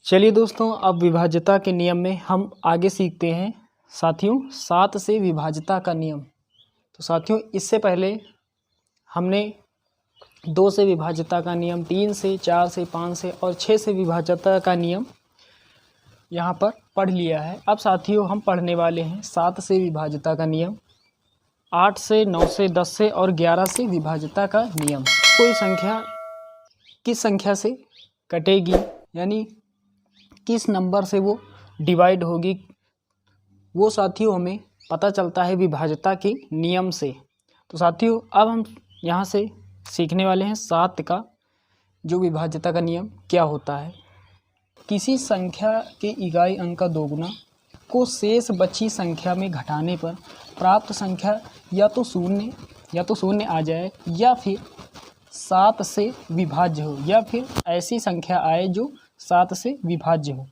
चलिए दोस्तों, अब विभाज्यता के नियम में हम आगे सीखते हैं साथियों 7 से विभाज्यता का नियम। तो साथियों, इससे पहले हमने 2 से विभाज्यता का नियम, 3 से, 4 से, 5 से और 6 से विभाज्यता का नियम यहाँ पर पढ़ लिया है। अब साथियों हम पढ़ने वाले हैं 7 से विभाज्यता का नियम, 8 से, 9 से, 10 से और 11 से विभाज्यता का नियम। कोई संख्या किस संख्या से कटेगी, यानी किस नंबर से वो डिवाइड होगी, वो साथियों हमें पता चलता है विभाज्यता के नियम से। तो साथियों अब हम यहाँ से सीखने वाले हैं 7 का जो विभाज्यता का नियम क्या होता है। किसी संख्या के इकाई अंक का दोगुना को शेष बची संख्या में घटाने पर प्राप्त संख्या या तो शून्य आ जाए या फिर 7 से विभाज्य हो, या फिर ऐसी संख्या आए जो 7 से विभाज्य हो,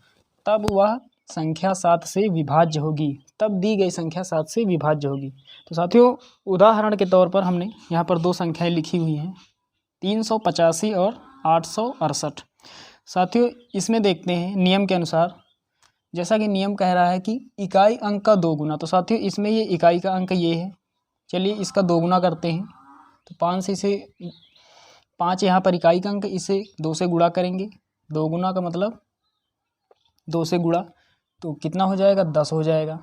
तब वह संख्या 7 से विभाज्य होगी, तब दी गई संख्या 7 से विभाज्य होगी। तो साथियों उदाहरण के तौर पर हमने यहाँ पर 2 संख्याएं लिखी हुई हैं, 385 और 868। साथियों इसमें देखते हैं नियम के अनुसार, जैसा कि नियम कह रहा है कि इकाई अंक का दोगुना। तो साथियों इसमें ये इकाई का अंक ये है, चलिए इसका दोगुना करते हैं। तो 5 से इसे 5 यहाँ पर इकाई का अंक, इसे 2 से गुणा करेंगे, दोगुना का मतलब 2 से गुणा, तो कितना हो जाएगा, 10 हो जाएगा।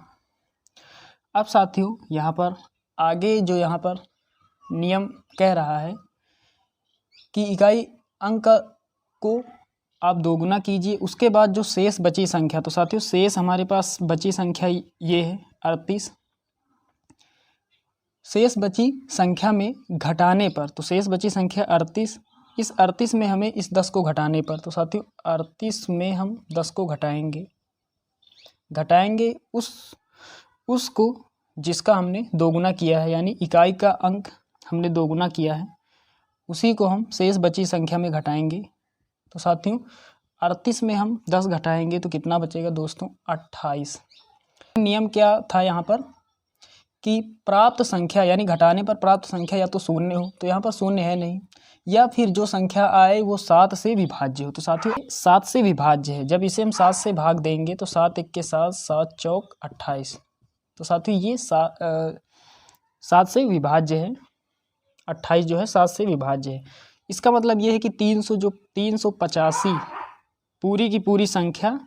अब साथियों यहाँ पर आगे जो यहाँ पर नियम कह रहा है कि इकाई अंक को आप दोगुना कीजिए, उसके बाद जो शेष बची संख्या, तो साथियों शेष हमारे पास बची संख्या ये है 38। शेष बची संख्या में घटाने पर, तो शेष बची संख्या 38, इस 38 में हमें इस 10 को घटाने पर, तो साथियों 38 में हम 10 को घटाएंगे उसको जिसका हमने दोगुना किया है, यानी इकाई का अंक हमने दोगुना किया है, उसी को हम शेष बची संख्या में घटाएंगे। तो साथियों 38 में हम 10 घटाएंगे तो कितना बचेगा दोस्तों, 28। नियम क्या था यहाँ पर कि प्राप्त संख्या यानी घटाने पर प्राप्त संख्या या तो शून्य हो, तो यहाँ पर शून्य है नहीं, या फिर जो संख्या आए वो 7 से विभाज्य हो। तो साथियों 7 से विभाज्य है, जब इसे हम 7 से भाग देंगे तो 7 1 के 7, 7 चौक 28। तो साथियों ये 7 से विभाज्य है, 28 जो है 7 से विभाज्य है। इसका मतलब ये है कि 385 पूरी की पूरी संख्या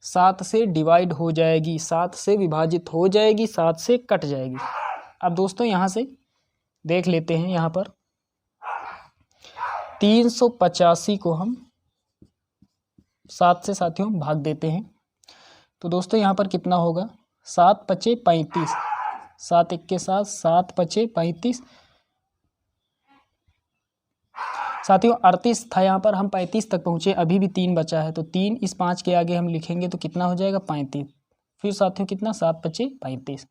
7 से डिवाइड हो जाएगी, 7 से विभाजित हो जाएगी, 7 से कट जाएगी। अब दोस्तों यहाँ से देख लेते हैं, यहाँ पर 385 को हम 7 से साथियों भाग देते हैं, तो दोस्तों यहाँ पर कितना होगा, 7 पचे 35, 7 1 के 7, 7 पचे 35। साथियों 38 था, यहाँ पर हम 35 तक पहुँचे, अभी भी 3 बचा है, तो 3 इस 5 के आगे हम लिखेंगे तो कितना हो जाएगा, 35। फिर साथियों कितना, 7 पचे 35,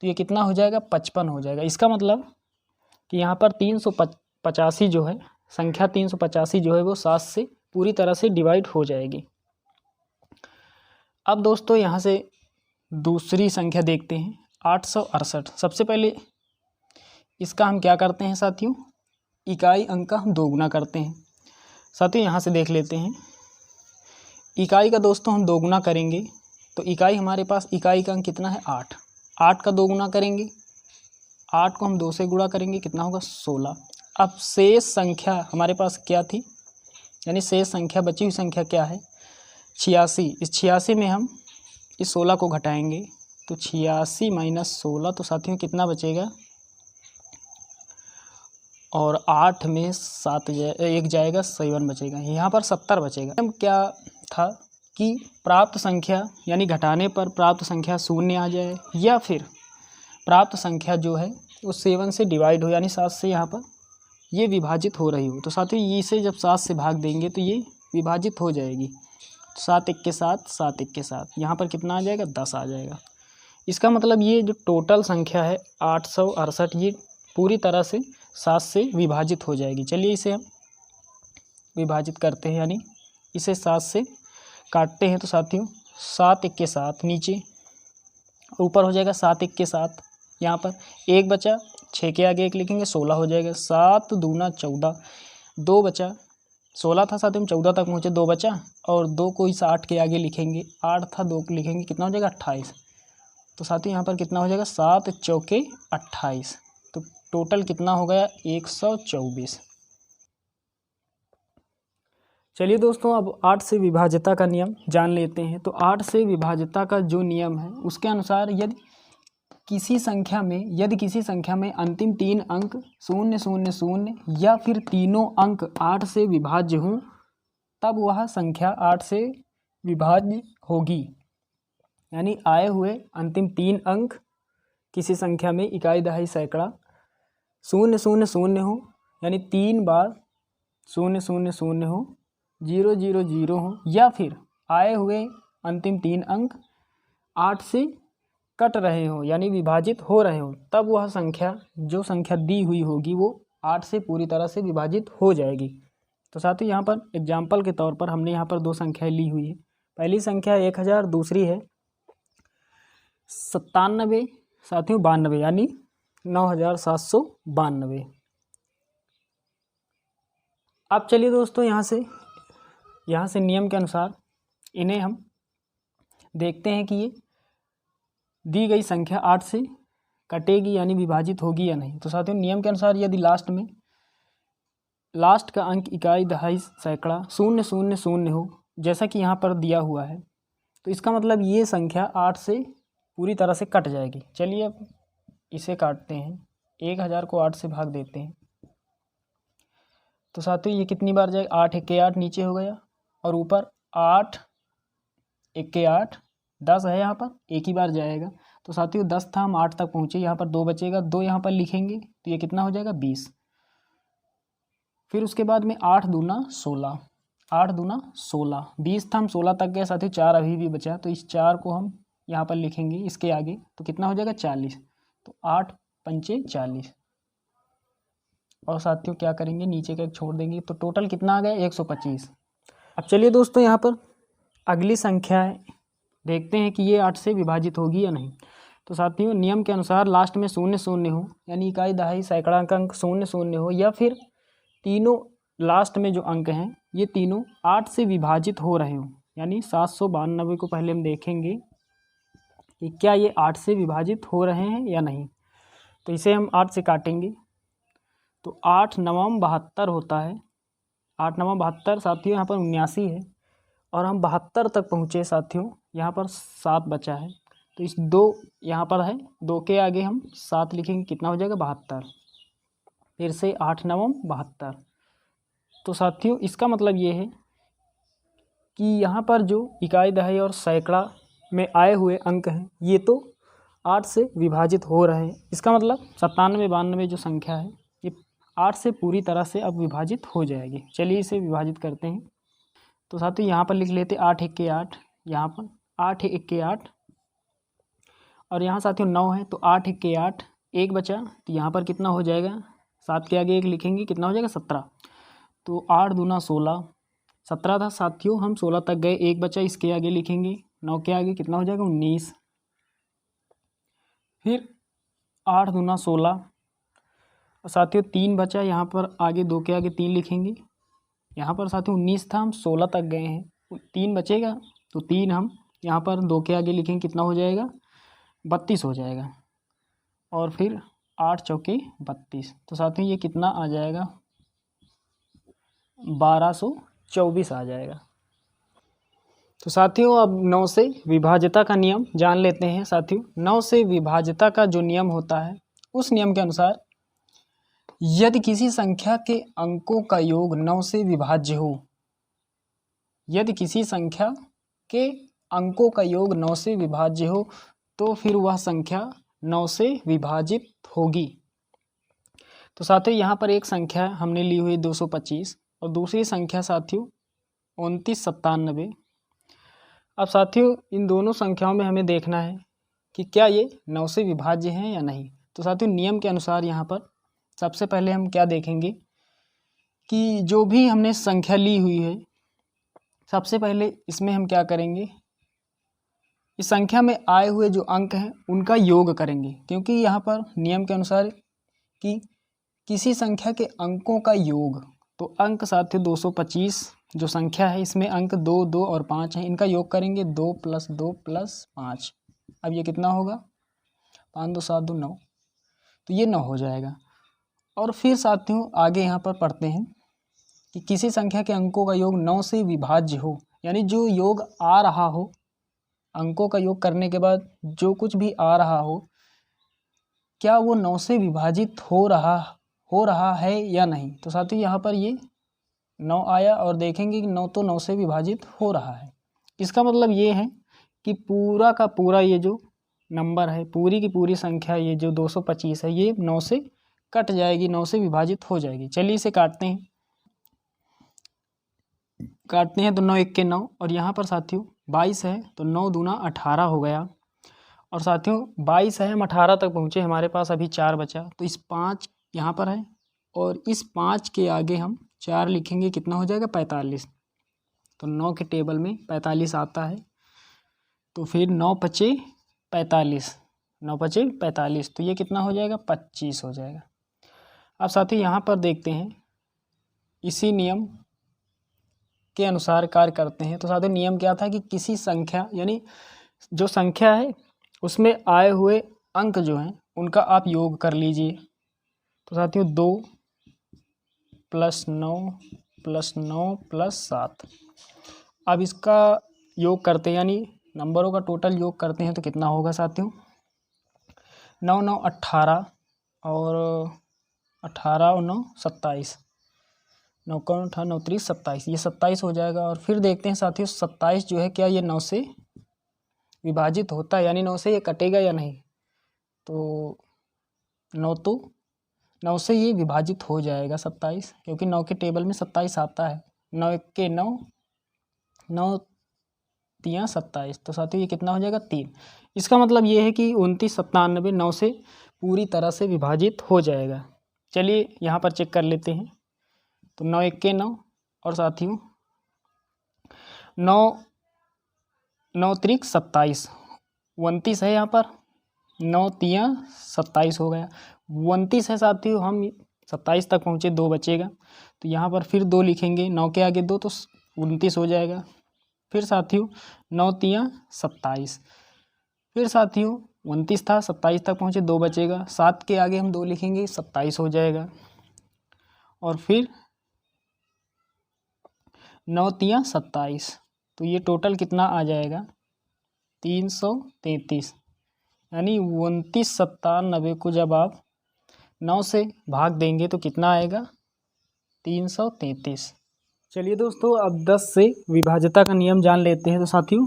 तो ये कितना हो जाएगा, 55 हो जाएगा। इसका मतलब कि यहाँ पर 385 जो है, संख्या 385 जो है वो 7 से पूरी तरह से डिवाइड हो जाएगी। अब दोस्तों यहाँ से दूसरी संख्या देखते हैं, 868। सबसे पहले इसका हम क्या करते हैं साथियों, इकाई अंक का हम दोगुना करते हैं। साथियों यहाँ से देख लेते हैं, इकाई का दोस्तों हम दोगुना करेंगे तो इकाई हमारे पास, इकाई का अंक कितना है, 8, 8 का दोगुना करेंगे, 8 को हम 2 से गुणा करेंगे, कितना होगा, 16। अब शेष संख्या हमारे पास क्या थी, यानी शेष संख्या बची हुई संख्या क्या है, 86। इस 86 में हम इस 16 को घटाएंगे, तो 86 माइनस 16, तो साथियों कितना बचेगा, और 8 में 7 1 जाएगा, 7 बचेगा, यहाँ पर 70 बचेगा। हम क्या था कि प्राप्त संख्या यानी घटाने पर प्राप्त संख्या शून्य आ जाए, या फिर प्राप्त संख्या जो है वो 7 से डिवाइड हो, यानी 7 से यहाँ पर ये विभाजित हो रही हो। तो साथियों इसे जब 7 से भाग देंगे तो ये विभाजित हो जाएगी, 7 1 के 7, 7 1 के 7, यहाँ पर कितना आ जाएगा, 10 आ जाएगा। इसका मतलब ये जो टोटल संख्या है 868, ये पूरी तरह से 7 से विभाजित हो जाएगी। चलिए इसे हम विभाजित करते हैं, यानी इसे 7 से काटते हैं, तो साथियों 7 1 के 7 नीचे, ऊपर हो जाएगा 7 1 के 7, यहाँ पर 1 बचा, 6 के आगे 1 लिखेंगे, 16 हो जाएगा, 7 दूना 14, 2 बचा, 16 था साथियों, हम 14 तक पहुँचे, 2 बचा और 2 को इस 8 के आगे लिखेंगे, 8 था 2 को लिखेंगे, कितना हो जाएगा 28। तो साथियों यहाँ पर कितना हो जाएगा 7 चौके 28। तो टोटल कितना हो गया 124। चलिए दोस्तों अब 8 से विभाज्यता का नियम जान लेते हैं। तो 8 से विभाज्यता का जो नियम है उसके अनुसार यदि किसी संख्या में अंतिम 3 अंक 0 0 0 या फिर तीनों अंक 8 से विभाज्य हों तब वह संख्या 8 से विभाज्य होगी। यानी आए हुए अंतिम 3 अंक किसी संख्या में इकाई दहाई सैकड़ा 0 0 0 हो, यानी 3 बार 0 0 0 हो, 0 0 0 हो, या फिर आए हुए अंतिम 3 अंक 8 से कट रहे हो यानी विभाजित हो रहे हो, तब वह संख्या जो संख्या दी हुई होगी वो 8 से पूरी तरह से विभाजित हो जाएगी। तो साथियों यहाँ पर एग्जाम्पल के तौर पर हमने यहाँ पर 2 संख्याएं ली हुई है। पहली संख्या 1000, दूसरी है 97 साथियों 92 यानी 9792। अब चलिए दोस्तों यहाँ से नियम के अनुसार इन्हें हम देखते हैं कि ये दी गई संख्या 8 से कटेगी यानी विभाजित होगी या नहीं। तो साथियों नियम के अनुसार यदि लास्ट का अंक इकाई दहाई सैकड़ा 0 0 0 हो, जैसा कि यहाँ पर दिया हुआ है, तो इसका मतलब ये संख्या 8 से पूरी तरह से कट जाएगी। चलिए अब इसे काटते हैं, 1000 को 8 से भाग देते हैं। तो साथियों ये कितनी बार जाएगा 8 1 8 नीचे हो गया और ऊपर 8 1 8 10 है, यहाँ पर एक ही बार जाएगा। तो साथियों 10 था, हम 8 तक पहुँचे, यहाँ पर 2 बचेगा, 2 यहाँ पर लिखेंगे तो ये कितना हो जाएगा 20। फिर उसके बाद में 8 दूना 16, 8 दूना 16, 20 था, हम 16 तक गए साथियों, 4 अभी भी बचा, तो इस 4 को हम यहाँ पर लिखेंगे इसके आगे, तो कितना हो जाएगा 40। तो 8 पंचे 40 और साथियों क्या करेंगे नीचे का एक छोड़ देंगे, तो टोटल कितना आ गया 125। अब चलिए दोस्तों यहाँ पर अगली संख्या है, देखते हैं कि ये 8 से विभाजित होगी या नहीं। तो साथियों नियम के अनुसार लास्ट में 0 0 हो यानी इकाई दहाई सैकड़ा का अंक 0 0 हो, या फिर तीनों लास्ट में जो अंक हैं ये तीनों 8 से विभाजित हो रहे हो, यानी 792 को पहले हम देखेंगे कि क्या ये 8 से विभाजित हो रहे हैं या नहीं। तो इसे हम 8 से काटेंगे तो 8 9 72 होता है, 8 9 72 साथियों यहाँ पर 79 है और हम 72 तक पहुँचे साथियों, यहाँ पर 7 बचा है, तो इस 2 यहाँ पर है, 2 के आगे हम 7 लिखेंगे, कितना हो जाएगा 72। फिर से 8 9 72। तो साथियों इसका मतलब ये है कि यहाँ पर जो इकाई दहाई और सैकड़ा में आए हुए अंक हैं ये तो 8 से विभाजित हो रहे हैं। इसका मतलब 97 92 जो संख्या है ये 8 से पूरी तरह से अब विभाजित हो जाएगी। चलिए इसे विभाजित करते हैं। तो साथियों यहाँ पर लिख लेते 8 1 8, यहाँ पर 8 1 8 और यहाँ साथियों 9 है, तो 8 1 8, एक बचा, तो यहाँ पर कितना हो जाएगा, 7 के आगे 1 लिखेंगे, कितना हो जाएगा 17। तो 8 दूना 16, 17 था साथियों, हम 16 तक गए, एक बचा, इसके आगे लिखेंगे, 9 के आगे कितना हो जाएगा 19। फिर 8 दूना 16 और साथियों 3 बचा, यहाँ पर आगे 2 के आगे 3 लिखेंगे, यहाँ पर साथियों 19 था, हम 16 तक गए हैं, 3 बचेगा, तो 3 हम यहाँ पर 2 के आगे लिखेंगे, कितना हो जाएगा 32 हो जाएगा। और फिर 8 चौके 32, तो साथियों ये कितना आ जाएगा 1224 आ जाएगा। तो साथियों अब 9 से विभाज्यता का नियम जान लेते हैं। साथियों 9 से विभाज्यता का जो नियम होता है उस नियम के अनुसार यदि किसी संख्या के अंकों का योग 9 से विभाज्य हो, यदि किसी संख्या के अंकों का योग 9 से विभाज्य हो तो फिर वह संख्या 9 से विभाजित होगी। तो साथियों यहाँ पर एक संख्या हमने ली हुई 225 और दूसरी संख्या साथियों 2997। अब साथियों इन दोनों संख्याओं में हमें देखना है कि क्या ये 9 से विभाज्य हैं या नहीं। तो साथियों नियम के अनुसार यहाँ पर सबसे पहले हम क्या देखेंगे कि जो भी हमने संख्या ली हुई है, सबसे पहले इसमें हम क्या करेंगे, इस संख्या में आए हुए जो अंक हैं उनका योग करेंगे, क्योंकि यहाँ पर नियम के अनुसार कि किसी संख्या के अंकों का योग तो अंक साथियों 225 जो संख्या है इसमें अंक 2, 2 और 5 हैं, इनका योग करेंगे 2 + 2 + 5। अब ये कितना होगा, 5 2 7 2 9, तो ये 9 हो जाएगा। और फिर साथियों आगे यहाँ पर पढ़ते हैं कि किसी संख्या के अंकों का योग 9 से विभाज्य हो, यानी जो योग आ रहा हो, अंकों का योग करने के बाद जो कुछ भी आ रहा हो, क्या वो 9 से विभाजित हो रहा है या नहीं। तो साथियों यहाँ पर ये 9 आया और देखेंगे कि 9 तो 9 से विभाजित हो रहा है। इसका मतलब ये है कि पूरा का पूरा ये जो नंबर है, पूरी की पूरी संख्या ये जो 225 है, ये 9 से कट जाएगी, 9 से विभाजित हो जाएगी। चलिए इसे काटते हैं तो 9 1 के 9, और यहाँ पर साथियों 22 है तो 9 दूना 18 हो गया। और साथियों 22 है, हम 18 तक पहुँचे, हमारे पास अभी 4 बचा, तो इस 5 यहाँ पर है और इस 5 के आगे हम 4 लिखेंगे, कितना हो जाएगा 45। तो 9 के टेबल में 45 आता है, तो फिर 9 पचे 45, 9 पचे 45, तो ये कितना हो जाएगा 25 हो जाएगा। अब साथियों यहाँ पर देखते हैं, इसी नियम के अनुसार कार्य करते हैं। तो साथियों नियम क्या था कि किसी संख्या, यानी जो संख्या है उसमें आए हुए अंक जो हैं उनका आप योग कर लीजिए। तो साथियों 2 + 9 + 9 + 7, अब इसका योग करते हैं, यानी नंबरों का टोटल योग करते हैं, तो कितना होगा साथियों 9 9 18 और 18 और 9 27, 9 का 18 9 3 27, ये 27 हो जाएगा। और फिर देखते हैं साथियों 27 जो है क्या ये 9 से विभाजित होता है, यानी 9 से ये कटेगा या नहीं। तो 9 से ये विभाजित हो जाएगा 27, क्योंकि 9 के टेबल में 27 आता है। 9 1 के 9, 9 3 27, तो साथियों ये कितना हो जाएगा 3। इसका मतलब ये है कि 29 97 9 से पूरी तरह से विभाजित हो जाएगा। चलिए यहाँ पर चेक कर लेते हैं। तो 9 1 के 9, और साथियों 9 9 3 27, 29 है यहाँ पर, 9 3 27 हो गया, 29 है साथियों, हम 27 तक पहुँचे, 2 बचेगा, तो यहाँ पर फिर 2 लिखेंगे, 9 के आगे 2 तो 29 हो जाएगा। फिर साथियों 9 3 27, फिर साथियों 29 था, 27 तक पहुँचे, 2 बचेगा, 7 के आगे हम 2 लिखेंगे, 27 हो जाएगा। और फिर 9 3 27, तो ये टोटल कितना आ जाएगा 333, यानी 29 97 को जब आप 9 से भाग देंगे तो कितना आएगा 333। चलिए दोस्तों अब 10 से विभाज्यता का नियम जान लेते हैं। तो साथियों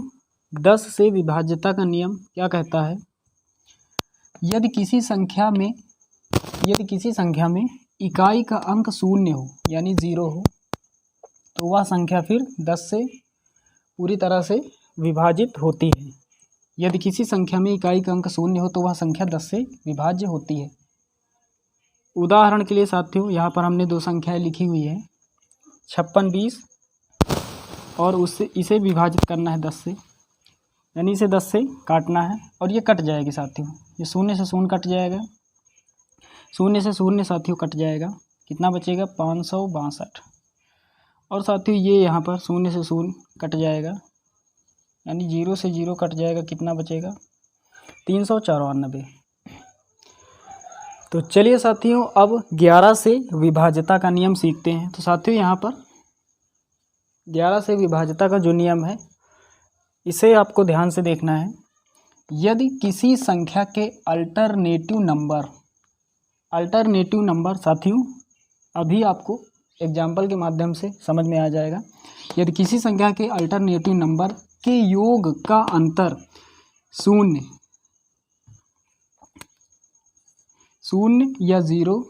10 से विभाज्यता का नियम क्या कहता है, यदि किसी संख्या में इकाई का अंक 0 हो, यानी 0 हो, तो वह संख्या फिर 10 से पूरी तरह से विभाजित होती है। यदि किसी संख्या में इकाई का अंक 0 हो तो वह संख्या 10 से विभाज्य होती है। उदाहरण के लिए साथियों यहाँ पर हमने 2 संख्याएं लिखी हुई है, 56 20, और इसे विभाजित करना है 10 से, यानी इसे 10 से काटना है, और ये कट जाएगी साथियों, ये 0 से 0 कट जाएगा, 0 से 0 साथियों कट जाएगा, कितना बचेगा 562। और साथियों ये यहाँ पर 0 से 0 कट जाएगा, यानी 0 से 0 कट जाएगा, कितना बचेगा 394। तो चलिए साथियों अब 11 से विभाज्यता का नियम सीखते हैं। तो साथियों यहाँ पर 11 से विभाज्यता का जो नियम है इसे आपको ध्यान से देखना है। यदि किसी संख्या के अल्टरनेटिव नंबर साथियों अभी आपको एग्जाम्पल के माध्यम से समझ में आ जाएगा। यदि किसी संख्या के अल्टरनेटिव नंबर के योग का अंतर 0 या 0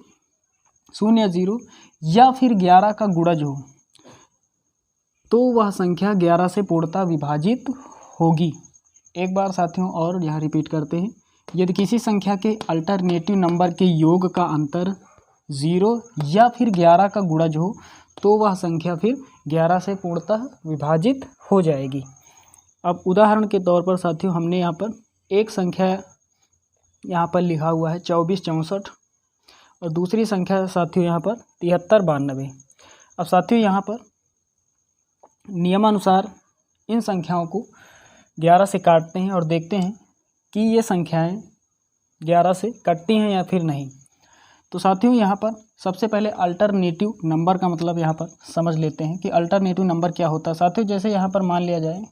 या फिर 11 का गुणज हो तो वह संख्या 11 से पूर्णतः विभाजित होगी। एक बार साथियों और यहाँ रिपीट करते हैं। यदि किसी संख्या के अल्टरनेटिव नंबर के योग का अंतर 0 या फिर 11 का गुणज हो तो वह संख्या फिर 11 से पूर्णतः विभाजित हो जाएगी। अब उदाहरण के तौर पर साथियों हमने यहाँ पर एक संख्या यहाँ पर लिखा हुआ है 24 64, और दूसरी संख्या साथियों यहाँ पर 73 92। अब साथियों यहाँ पर नियमानुसार इन संख्याओं को 11 से काटते हैं और देखते हैं कि ये संख्याएं 11 से कटती हैं या फिर नहीं। तो साथियों यहाँ पर सबसे पहले अल्टरनेटिव नंबर का मतलब यहाँ पर समझ लेते हैं कि अल्टरनेटिव नंबर क्या होता है। साथियों जैसे यहाँ पर मान लिया जाए,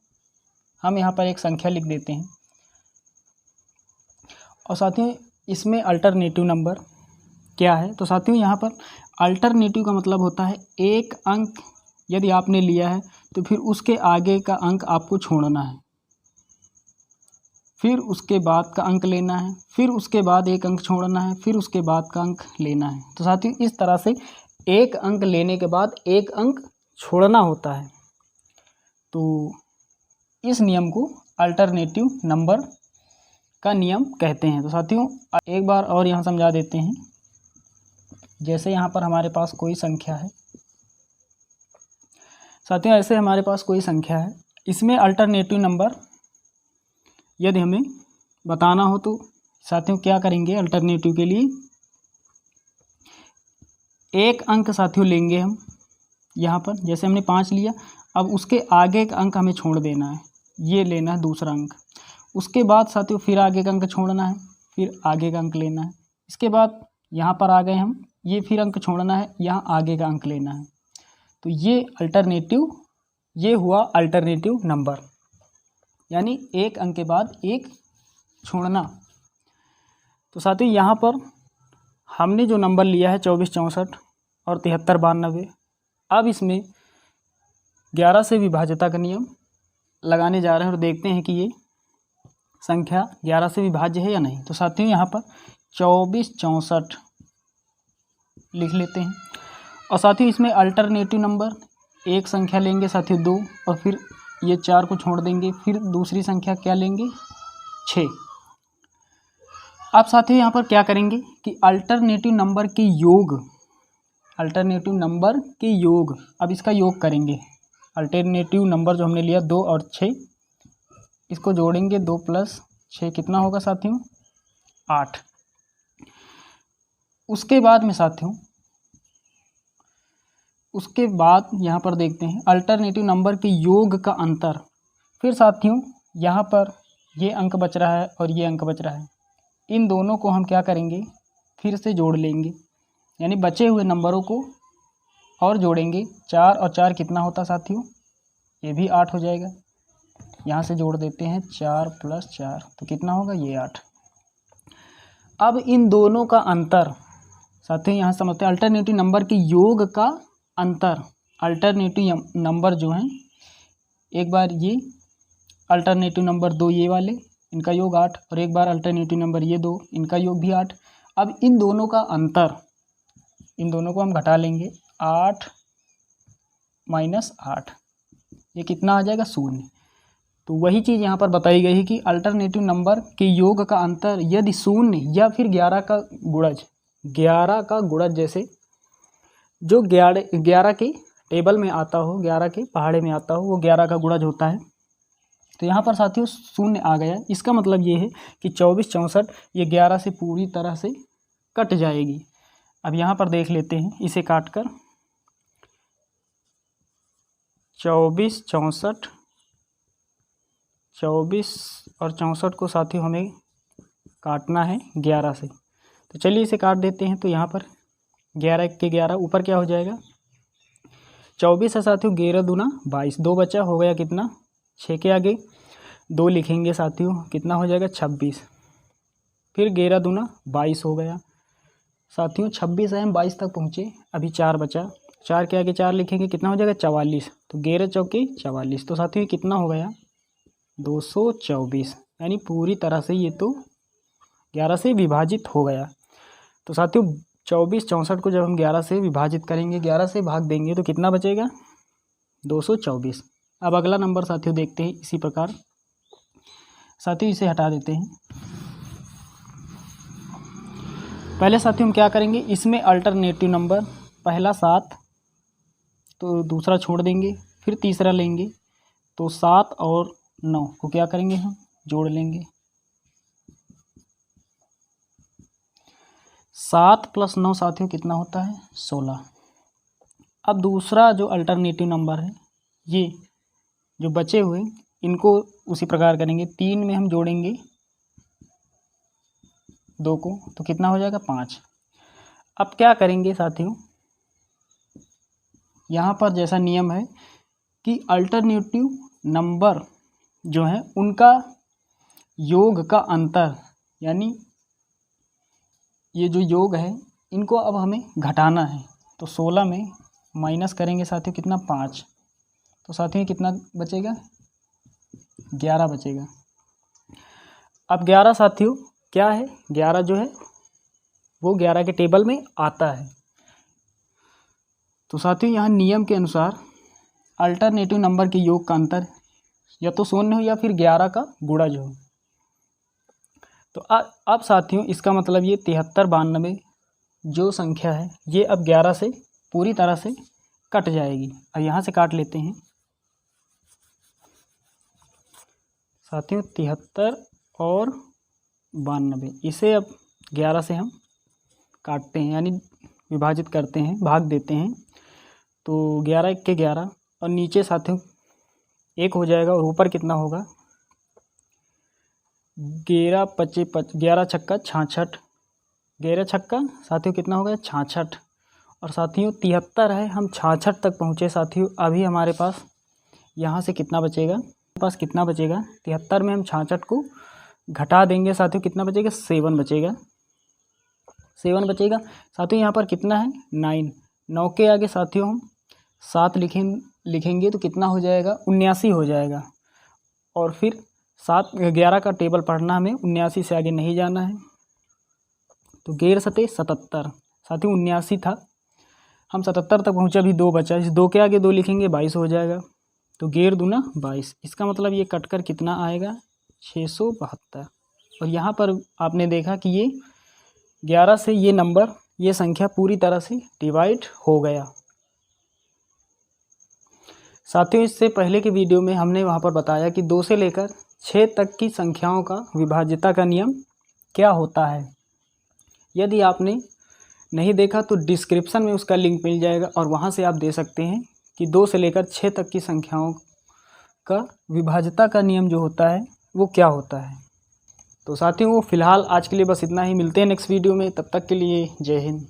हम यहाँ पर एक संख्या लिख देते हैं और साथियों इसमें अल्टरनेटिव नंबर क्या है। तो साथियों यहाँ पर अल्टरनेटिव का मतलब होता है एक अंक यदि आपने लिया है तो फिर उसके आगे का अंक आपको छोड़ना है, फिर उसके बाद का अंक लेना है, फिर उसके बाद एक अंक छोड़ना है, फिर उसके बाद का अंक लेना है। तो साथियों इस तरह से एक अंक लेने के बाद एक अंक छोड़ना होता है। तो इस नियम को अल्टरनेटिव नंबर का नियम कहते हैं। तो साथियों एक बार और यहाँ समझा देते हैं। जैसे यहाँ पर हमारे पास कोई संख्या है, साथियों ऐसे हमारे पास कोई संख्या है, इसमें अल्टरनेटिव नंबर यदि हमें बताना हो तो साथियों क्या करेंगे, अल्टरनेटिव के लिए एक अंक साथियों लेंगे हम यहाँ पर। जैसे हमने 5 लिया, अब उसके आगे का अंक हमें छोड़ देना है, ये लेना है दूसरा अंक। उसके बाद साथियों फिर आगे का अंक छोड़ना है, फिर आगे का अंक लेना है। इसके बाद यहाँ पर आ गए हम, ये फिर अंक छोड़ना है, यहाँ आगे का अंक लेना है। तो ये हुआ अल्टरनेटिव नंबर, यानी एक अंक के बाद एक छोड़ना। तो साथियों यहाँ पर हमने जो नंबर लिया है 24, 64 और 73, 92, अब इसमें 11 से विभाज्यता का नियम लगाने जा रहे हैं और देखते हैं कि ये संख्या 11 से विभाज्य है या नहीं। तो साथियों यहाँ पर 24, 64 लिख लेते हैं और साथियों इसमें अल्टरनेटिव नंबर एक संख्या लेंगे साथियों 2, और फिर ये 4 को छोड़ देंगे, फिर दूसरी संख्या क्या लेंगे 6। अब साथियों यहाँ पर क्या करेंगे कि अल्टरनेटिव नंबर के योग, अब इसका योग करेंगे। अल्टरनेटिव नंबर जो हमने लिया 2 और 6, इसको जोड़ेंगे, 2 + 6 कितना होगा साथियों 8। उसके बाद यहाँ पर देखते हैं अल्टरनेटिव नंबर के योग का अंतर। फिर साथियों यहाँ पर ये अंक बच रहा है और ये अंक बच रहा है, इन दोनों को हम क्या करेंगे फिर से जोड़ लेंगे, यानी बचे हुए नंबरों को और जोड़ेंगे। 4 और 4 कितना होता साथियों, ये भी 8 हो जाएगा। यहाँ से जोड़ देते हैं 4 + 4, तो कितना होगा ये 8। अब इन दोनों का अंतर साथियों यहाँ समझते हैं, अल्टरनेटिव नंबर के योग का अंतर। अल्टरनेटिव नंबर जो हैं, एक बार ये अल्टरनेटिव नंबर 2 ये वाले, इनका योग 8, और एक बार अल्टरनेटिव नंबर ये 2, इनका योग भी 8। अब इन दोनों का अंतर, इन दोनों को हम घटा लेंगे, 8 - 8, ये कितना आ जाएगा 0। तो वही चीज़ यहाँ पर बताई गई है कि अल्टरनेटिव नंबर के योग का अंतर यदि 0 या फिर 11 का गुणज, जैसे जो 11 के टेबल में आता हो, 11 के पहाड़े में आता हो, वो 11 का गुणज होता है। तो यहाँ पर साथियों 0 आ गया, इसका मतलब ये है कि 24, 64 ये 11 से पूरी तरह से कट जाएगी। अब यहाँ पर देख लेते हैं इसे काट कर, 24, 64 और 64 को साथियों हमें काटना है 11 से। तो चलिए इसे काट देते हैं। तो यहाँ पर 11 के 11 ऊपर क्या हो जाएगा 24 है साथियों, 11 दूना 22, 2 बचा, हो गया कितना 6 के आगे 2 लिखेंगे साथियों, कितना हो जाएगा 26। फिर 11 दूना 22 हो गया साथियों, 26 है हम 22 तक पहुँचे, अभी 4 बचा, 4 के आगे 4 लिखेंगे, कितना हो जाएगा 44। तो 11 चौके 44, तो साथियों कितना हो गया 224, यानी पूरी तरह से ये तो 11 से विभाजित हो गया। तो साथियों 24, 64 को जब हम 11 से विभाजित करेंगे, 11 से भाग देंगे, तो कितना बचेगा 224। अब अगला नंबर साथियों देखते हैं इसी प्रकार। साथियों इसे हटा देते हैं। पहले साथियों हम क्या करेंगे, इसमें अल्टरनेटिव नंबर पहला 7, तो दूसरा छोड़ देंगे, फिर तीसरा लेंगे, तो 7 और 9 को क्या करेंगे हम जोड़ लेंगे। 7 + 9 साथियों कितना होता है 16। अब दूसरा जो अल्टरनेटिव नंबर है, ये जो बचे हुए इनको उसी प्रकार करेंगे। 3 में हम जोड़ेंगे 2 को, तो कितना हो जाएगा 5। अब क्या करेंगे साथियों, यहाँ पर जैसा नियम है कि अल्टरनेटिव नंबर जो है उनका योग का अंतर, यानी ये जो योग है इनको अब हमें घटाना है। तो 16 में माइनस करेंगे साथियों कितना 5, तो साथियों कितना बचेगा 11 बचेगा। अब 11 साथियों क्या है, 11 जो है वो 11 के टेबल में आता है। तो साथियों यहाँ नियम के अनुसार अल्टरनेटिव नंबर के योग का अंतर या तो 0 हो या फिर 11 का गुणज हो। तो अब साथियों इसका मतलब ये 73, 92 जो संख्या है ये अब 11 से पूरी तरह से कट जाएगी। अब यहाँ से काट लेते हैं साथियों 73 और 92, इसे अब 11 से हम काटते हैं, यानी विभाजित करते हैं, भाग देते हैं। तो 11 1 के 11 और नीचे साथियों 1 हो जाएगा और ऊपर कितना होगा 11 5 11 छक्का 66, 11 छक्का साथियों कितना होगा 66। और साथियों 73 है, हम 66 तक पहुँचे साथियों। अभी हमारे पास यहाँ से कितना बचेगा, हमारे पास कितना बचेगा 73 में हम 66 को घटा देंगे साथियों, कितना बचेगा 7 बचेगा, 7 बचेगा साथियों। यहाँ पर कितना है 9, 9 के आगे साथियों हम 7 लिखेंगे तो कितना हो जाएगा 79 हो जाएगा। और फिर 11 का टेबल पढ़ना, हमें 79 से आगे नहीं जाना है। तो 11 सते 77 साथियों 79 था, हम 77 तक पहुँचे, अभी 2 बचा, इस 2 के आगे 2 लिखेंगे 22 हो जाएगा। तो 11 दूना 22, इसका मतलब ये कटकर कितना आएगा 672। और यहाँ पर आपने देखा कि ये 11 से ये नंबर, ये संख्या पूरी तरह से डिवाइड हो गया। साथियों इससे पहले के वीडियो में हमने वहाँ पर बताया कि 2 से लेकर 6 तक की संख्याओं का विभाज्यता का नियम क्या होता है। यदि आपने नहीं देखा तो डिस्क्रिप्शन में उसका लिंक मिल जाएगा और वहाँ से आप दे सकते हैं कि 2 से लेकर 6 तक की संख्याओं का विभाज्यता का नियम जो होता है वो क्या होता है। तो साथियों फ़िलहाल आज के लिए बस इतना ही, मिलते हैं नेक्स्ट वीडियो में, तब तक के लिए जय हिंद।